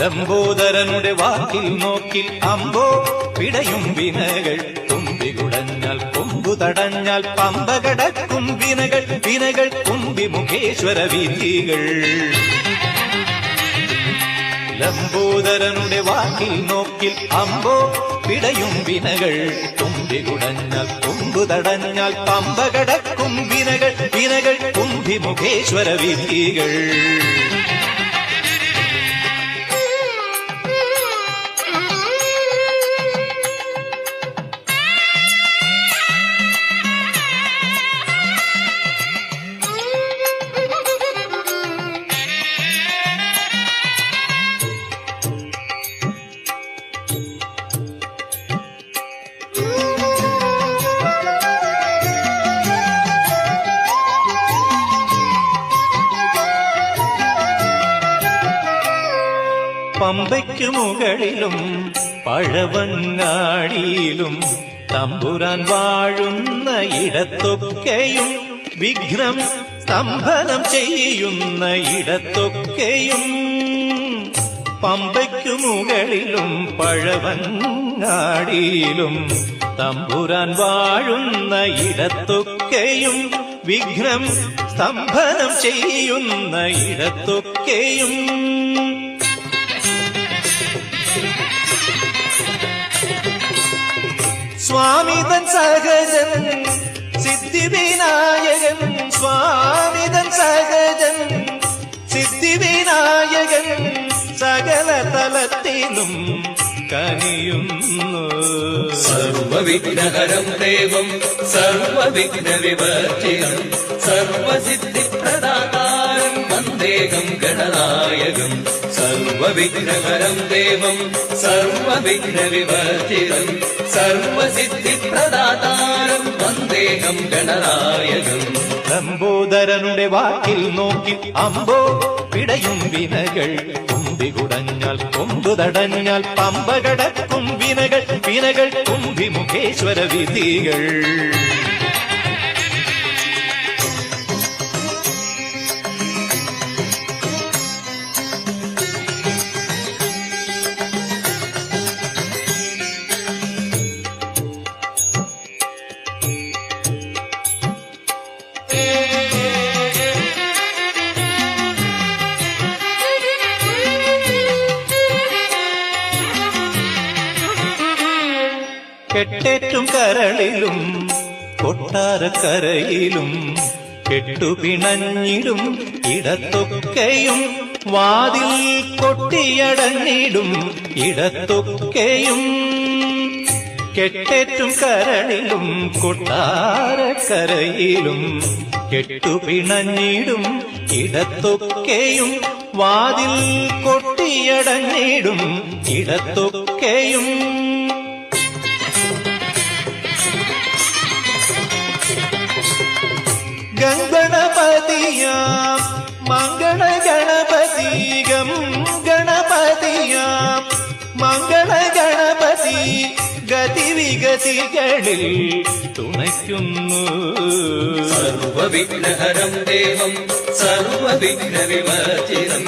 ലംബോദരനുടെ വാക്കിൽ നോക്കിൽ അമ്പോ പിടയും വിനകൾ. തുമ്പി കുടഞ്ഞാൽ കൊമ്പു തടഞ്ഞാൽ പമ്പ കടക്കും വിനകൾ. വിനകൾ കുമ്പി മുഖേശ്വര വിധികൾ. ലംബോദരനുടെ വാക്കിൽ നോക്കിൽ അമ്പോ പിടയും വിനകൾ. തുമ്പി കുടഞ്ഞാൽ കൊമ്പു തടഞ്ഞാൽ പമ്പ കടക്കും വിനകൾ. വിനകൾ കുമ്പി മുഖേശ്വര വിധികൾ. പമ്പയ്ക്കു മുകളിലും പഴവങ്ങാടിയിലും തമ്പുരാൻ വാഴുന്ന ഇടത്തൊക്കെയും വിഘ്നം സ്തംഭനം ചെയ്യുന്ന ഇടത്തൊക്കെയും. പമ്പയ്ക്കു മുകളിലും പഴവങ്ങാടിയിലും തമ്പുരാൻ വാഴുന്ന ഇടത്തൊക്കെയും വിഘ്നം സ്തംഭനം ചെയ്യുന്ന ഇടത്തൊക്കെയും. സ്വാമിതൻ സഹജൻ സിദ്ധിവിനായകൻ. സ്വാമിതൻ സഹജൻ സിദ്ധിവിനായകൻ സകല തലത്തിലും കനിയുന്നു. സർവവിഘ്നഹരം ദേവം സർവവിഘ്ന വിവർജിതം സർവസിദ്ധിപ്രദാതാരം വന്ദേഹം ഗണനായകം. സർവവിഘ്നഹരം ദേവം സർവവിഘ്ന വിവർജിതം സർവസിദ്ധിപ്രദാതാരം വന്ദേഹം ഗണനായകം. ലംബോദരനുടെ വാക്കിൽ നോക്കി അമ്പോ പിടയും വിനകൾ. തുമ്പി കുടഞ്ഞാൽ കൊമ്പു തടഞ്ഞാൽ പമ്പ കടക്കും വിനകൾ. വിനകൾ കുമ്പി മുഖേശ്വര വിധികൾ. കെട്ടേറ്റും കരളിലും കൊട്ടാരക്കരയിലും കെട്ടുപിണഞ്ഞിടും ഇടത്തൊക്കെയും വാതിൽ കൊട്ടിയടഞ്ഞിടും ഇടത്തൊക്കെയും. കെട്ടേറ്റും കരളിലും കൊട്ടാരക്കരയിലും കെട്ടുപിണഞ്ഞിടും ഇടത്തൊക്കെയും വാതിൽ കൊട്ടിയടഞ്ഞിടും ഇടത്തൊക്കെയും. ഗംഗണപതിയാം മംഗള ഗണപതി ഗം ഗണപതിയാം മംഗള ഗണപതി ഗതിവിഗതികളിൽ തുണയ്ക്കുന്നു. സർവവിഘ്നഹരം ദേവം സർവവിഘ്ന വിവർജിതം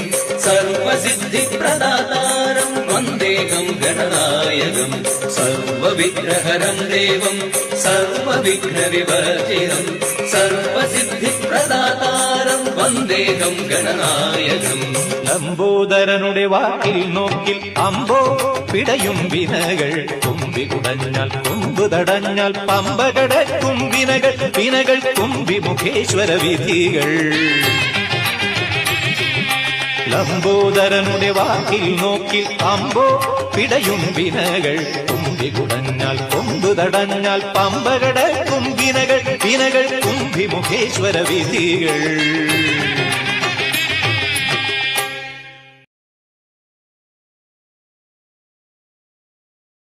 സർവസിദ്ധിപ്രദാതാരം വന്ദേഹം ഗണനായകം. സർവവിഘ്നഹരം ദേവം സർവവിഘ്ന വിവർജിതം സർവസിദ്ധിപ്രദാതാരം വന്ദേഹം ഗണനായകം. ലംബോദരനുടെ വാക്കിൽ നോക്കിൽ അമ്പോ പിടയും വിനകൾ. തുമ്പി കുടഞ്ഞാൽ കൊമ്പു തടഞ്ഞാൽ പമ്പ കടക്കും വിനകൾ. വിനകൾ കുമ്പി മുഖേശ്വര വിധികൾ. ലംബോദരനുടെ വാക്കിൽ നോക്കിൽ അമ്പോ പിടയും വിനകൾ. തുമ്പി കുടഞ്ഞാൽ കൊമ്പു തടഞ്ഞാൽ പമ്പ കടക്കും വിനകൾ. വിനകൾ കുമ്പി മുഖേശ്വര വിധികൾ.